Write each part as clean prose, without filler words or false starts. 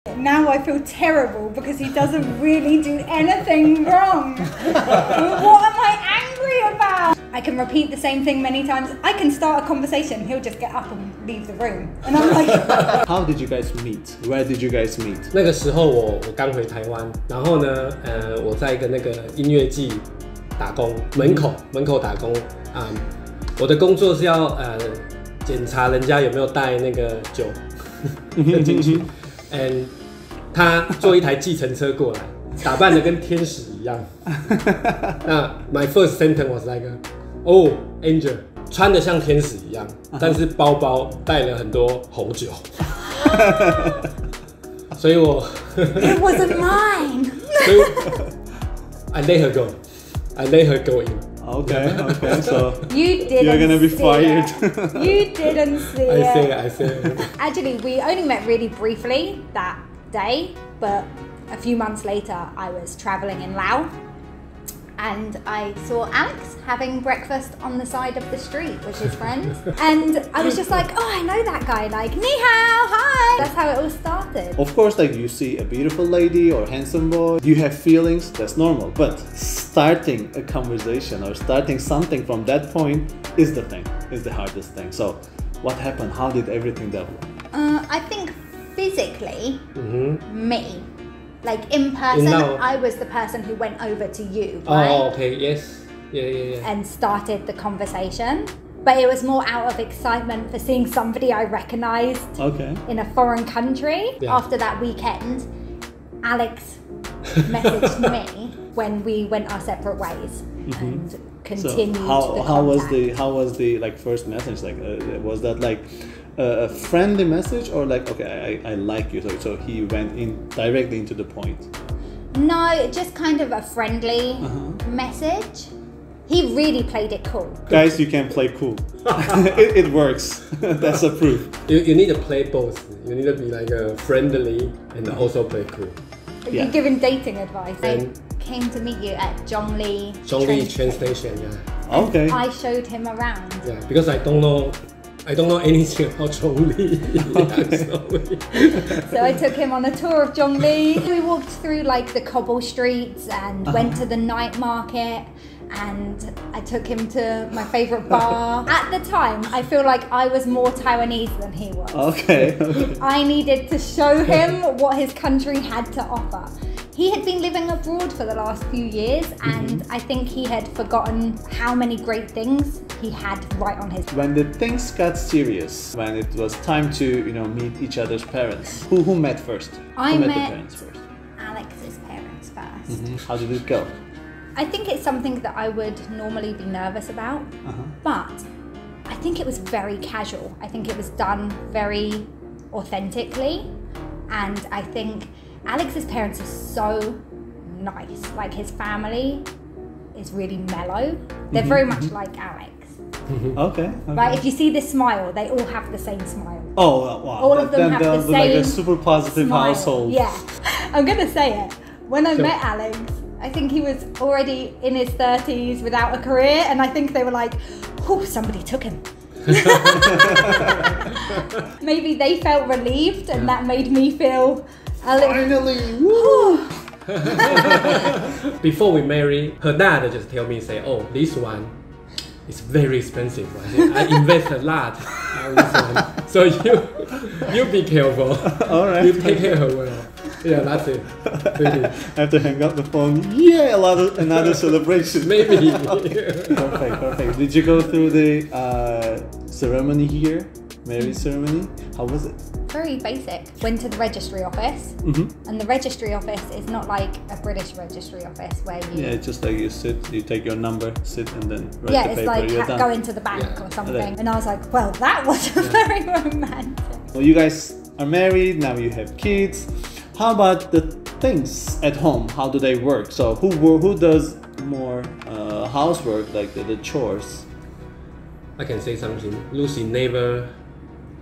Now I feel terrible because he doesn't really do anything wrong. What am I angry about? I can repeat the same thing many times. I can start a conversation, he'll just get up and leave the room. And I'm like... How did you guys meet? Where did you guys meet? 那个时候我刚回台湾，然后呢，我在一个那个音乐季打工，门口打工啊。我的工作是要检查人家有没有带那个酒进去。And 他坐一台计程车过来，打扮得跟天使一样。那 my first sentence was like, "Oh, angel." 穿得像天使一样，但是包包带了很多红酒。所以我 It wasn't mine. 所以 I let her go. I let her go in. Okay, so you're gonna be fired. You didn't see it. I say it. Actually, we only met really briefly that day, but a few months later, I was traveling in Laos. And I saw Alex having breakfast on the side of the street with his friends. And I was just like, oh, I know that guy, like, ni hao, hi. That's how it all started. Of course, like you see a beautiful lady or handsome boy, you have feelings, that's normal. But starting a conversation or starting something from that point is the thing, is the hardest thing. So what happened? How did everything develop? I think physically, me. Like in person, I was the person who went over to you, right? Oh, okay, yes. Yeah. And started the conversation. But it was more out of excitement for seeing somebody I recognized in a foreign country. Yeah. After that weekend, Alex messaged me when we went our separate ways and continued the contact. How was the like first message? Like was that like a friendly message or like, okay, I like you, so he went in directly into the point? No, just kind of a friendly message. He really played it cool. Guys, you can play cool. it works. That's a proof. You need to play both. You need to be like friendly and also play cool. You're giving dating advice. I came to meet you at Zhongli train station. Yeah. Okay. I showed him around. Yeah, because I don't know anything about Zhongli. So I took him on a tour of Zhongli. We walked through like the cobble streets and went to the night market, and I took him to my favorite bar. At the time, I feel like I was more Taiwanese than he was. Okay. I needed to show him what his country had to offer. He had been living abroad for the last few years, and I think he had forgotten how many great things he had right on his. When the things got serious, when it was time to meet each other's parents, who met first? I met met the parents first. Alex's parents first. How did it go? I think it's something that I would normally be nervous about, but I think it was very casual. I think it was done very authentically, and I think Alex's parents are so nice. Like his family is really mellow. They're very much like Alex. Okay. Right, if you see this smile, they all have the same smile. Oh wow! All of them have the same like a super positive smile. household. Yeah, I'm gonna say it. When I met Alex, I think he was already in his 30s without a career, and I think they were like, "Oh, somebody took him." Maybe they felt relieved, and that made me feel a little. Finally! Woo! Before we marry, her dad just tell me, say, "Oh, this one is very expensive. I invest a lot on this one. So you be careful. All right. You take care of her well." Yeah, that's it. Maybe. I have to hang up the phone. Yeah, another celebration. Maybe. Perfect. Did you go through the ceremony here? Marriage ceremony? How was it? Very basic. Went to the registry office, and the registry office is not like a British registry office where you... Yeah, it's just like you sit, you take your number, sit, and then write the paper. Yeah, it's like going to the bank or something. And I was like, well, that wasn't very romantic. Well, you guys are married, now you have kids. How about the things at home? How do they work? So who does more housework, like the chores? I can say something. Lucy never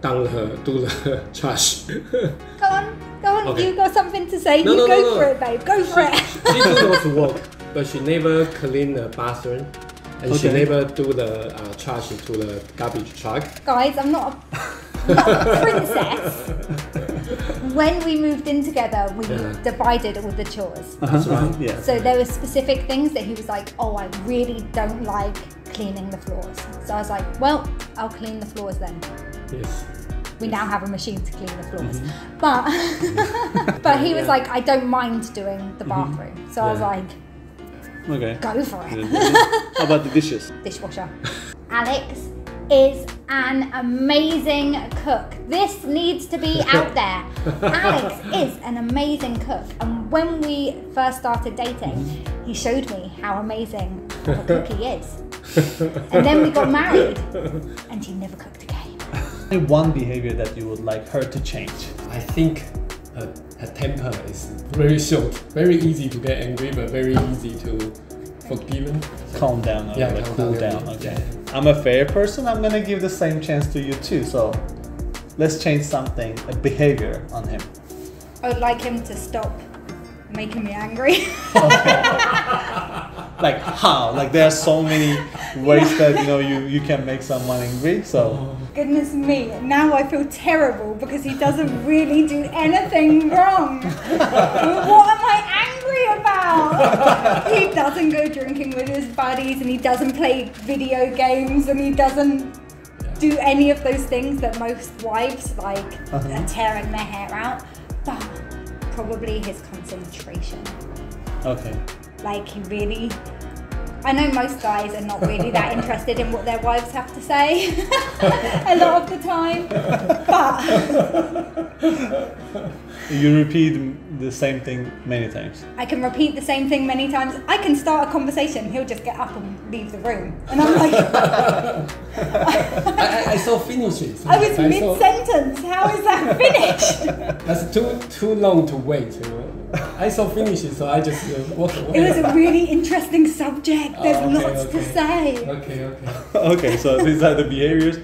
do the trash. Go on. Okay. You got something to say. No, go for it, babe. Go for it. She do go to work, but she never clean the bathroom, and she never do the trash into the garbage truck. Guys, I'm not a princess. when we moved in together, we divided all the chores. That's right. Yeah. So there were specific things that he was like, oh, I really don't like cleaning the floors. So I was like, well, I'll clean the floors then. Yes. We now have a machine to clean the floors. But he was like, I don't mind doing the bathroom. So I was like, Okay. go for it. How about the dishes? Dishwasher. Alex is an amazing cook. This needs to be out there. Alex is an amazing cook. And when we first started dating, he showed me how amazing of a cook he is. And then we got married and he never cooked again. One behavior that you would like her to change? I think her temper is very short, very easy to get angry, but very easy to forgive. Calm down, Yeah, like calm cool down. down. Okay. I'm a fair person. I'm gonna give the same chance to you too. So let's change something, a behavior on him. I would like him to stop making me angry. Like how? Like there are so many ways that you can make someone angry. So Goodness me, now I feel terrible because he doesn't really do anything wrong. What am I angry about? He doesn't go drinking with his buddies and he doesn't play video games and he doesn't do any of those things that most wives like are tearing their hair out. But probably his concentration. okay. Like he really, I know most guys are not really that interested in what their wives have to say a lot of the time, but You repeat the same thing many times. I can repeat the same thing many times. I can start a conversation, he'll just get up and leave the room. And I'm like, I saw finishes. I was mid-sentence, how is that finished? That's too long to wait. I saw finishes, so I just walk away. It was a really interesting subject, there's okay, lots to say. Okay. Okay, so these are the behaviors.